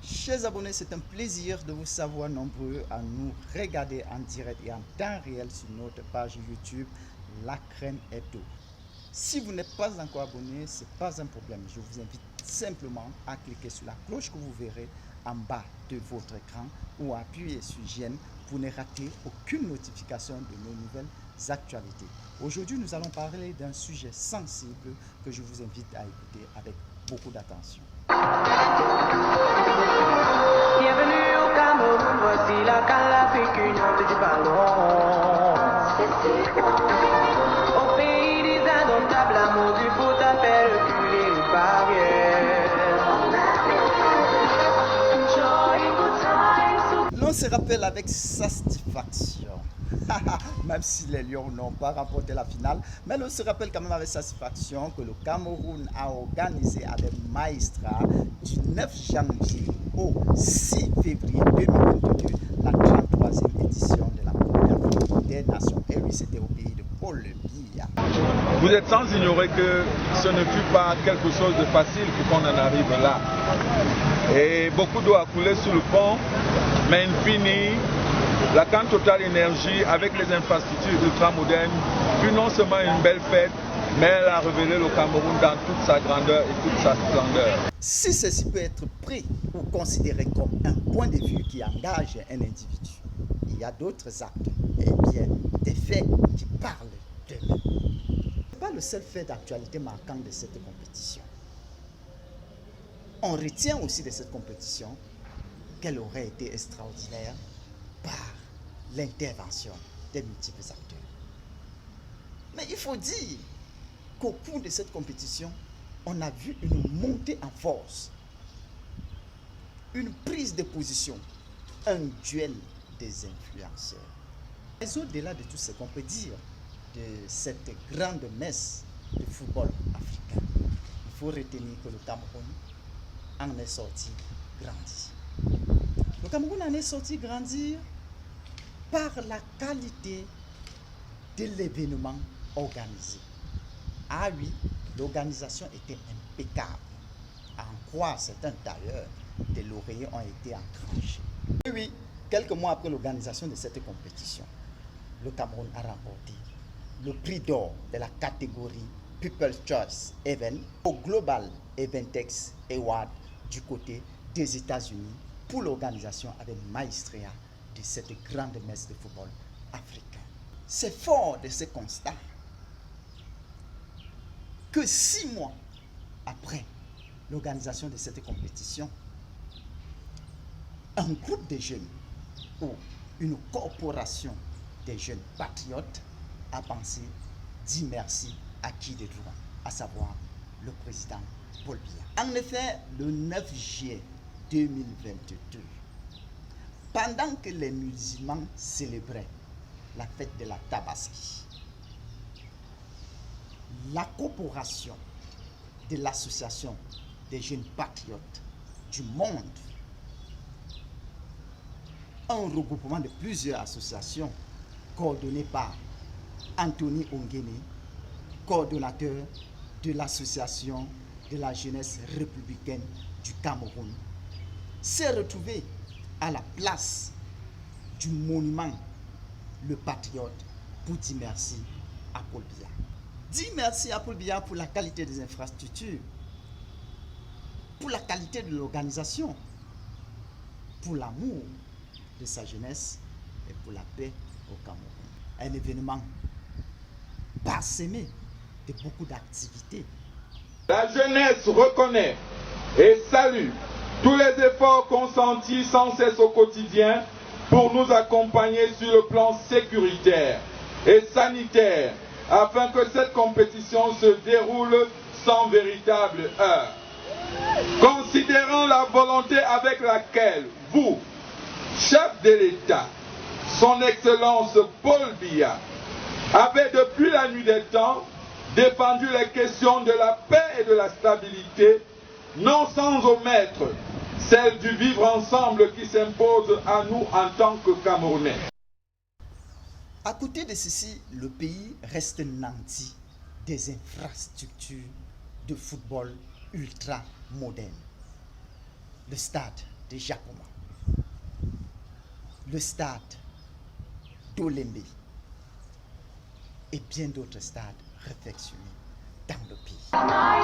Chers abonnés, c'est un plaisir de vous savoir nombreux à nous regarder en direct et en temps réel sur notre page YouTube La Crème Hebdo. Si vous n'êtes pas encore abonné, ce n'est pas un problème. Je vous invite simplement à cliquer sur la cloche que vous verrez en bas de votre écran ou à appuyer sur j'aime pour ne rater aucune notification de nos nouvelles actualités. Aujourd'hui, nous allons parler d'un sujet sensible que je vous invite à écouter avec beaucoup d'attention. Bienvenue au Cameroun, voici la canne, l'Afrique, une honte du ballon. Au pays des indomptables, l'amour du foot a fait reculer les barrières. L'on se rappelle avec satisfaction, même si les Lions n'ont pas remporté la finale, mais l'on se rappelle quand même avec satisfaction que le Cameroun a organisé avec Maestra du 9 janvier au 6 février 2022 la 33e édition de la Coupe d'Afrique des Nations. Et oui, c'était au pays de Paul Biya. Vous êtes sans ignorer que ce ne fut pas quelque chose de facile pour qu'on en arrive là. Et beaucoup d'eau a coulé sous le pont, mais in fine, la CAN Total Énergie, avec les infrastructures ultramodernes, fut non seulement une belle fête, mais elle a révélé le Cameroun dans toute sa grandeur et toute sa splendeur. Si ceci peut être pris ou considéré comme un point de vue qui engage un individu, il y a d'autres actes, et bien des faits qui parlent d'eux-mêmes. Ce n'est pas le seul fait d'actualité marquant de cette compétition. On retient aussi de cette compétition qu'elle aurait été extraordinaire par l'intervention des multiples acteurs. Mais il faut dire qu'au cours de cette compétition, on a vu une montée en force, une prise de position, un duel des influenceurs. Mais au-delà de tout ce qu'on peut dire de cette grande messe de football africain, il faut retenir que le Cameroun en est sorti grandi. Le Cameroun en est sorti grandir par la qualité de l'événement organisé. Ah oui, l'organisation était impeccable. À en croire certains d'ailleurs, des lauriers ont été encranchés. Et oui, quelques mois après l'organisation de cette compétition, le Cameroun a remporté le prix d'or de la catégorie People's Choice Event au Global Eventex Award du côté des États-Unis pour l'organisation avec maestria de cette grande messe de football africain. C'est fort de ce constat que 6 mois après l'organisation de cette compétition, un groupe de jeunes ou une corporation des jeunes patriotes a pensé dire merci à qui de droit, à savoir le président Paul Biya. En effet, le 9 juillet 2022, pendant que les musulmans célébraient la fête de la Tabaski, la corporation de l'association des jeunes patriotes du monde, un regroupement de plusieurs associations coordonnées par Anthony Ongene, coordonnateur de l'association de la jeunesse républicaine du Cameroun, s'est retrouvé à la place du monument Le Patriote pour dire merci à Paul Biya. Dis merci à Paul Biya pour la qualité des infrastructures, pour la qualité de l'organisation, pour l'amour de sa jeunesse et pour la paix au Cameroun. Un événement parsemé de beaucoup d'activités. La jeunesse reconnaît et salue tous les efforts consentis sans cesse au quotidien pour nous accompagner sur le plan sécuritaire et sanitaire afin que cette compétition se déroule sans véritable heurt. Considérant la volonté avec laquelle vous, chef de l'État, son Excellence Paul Biya, avez depuis la nuit des temps défendu les questions de la paix et de la stabilité, non sans omettre celle du vivre ensemble qui s'impose à nous en tant que Camerounais. À côté de ceci, le pays reste nanti des infrastructures de football ultra modernes. Le stade de Japoma, le stade d'Olembe et bien d'autres stades réfectionnés dans le pays.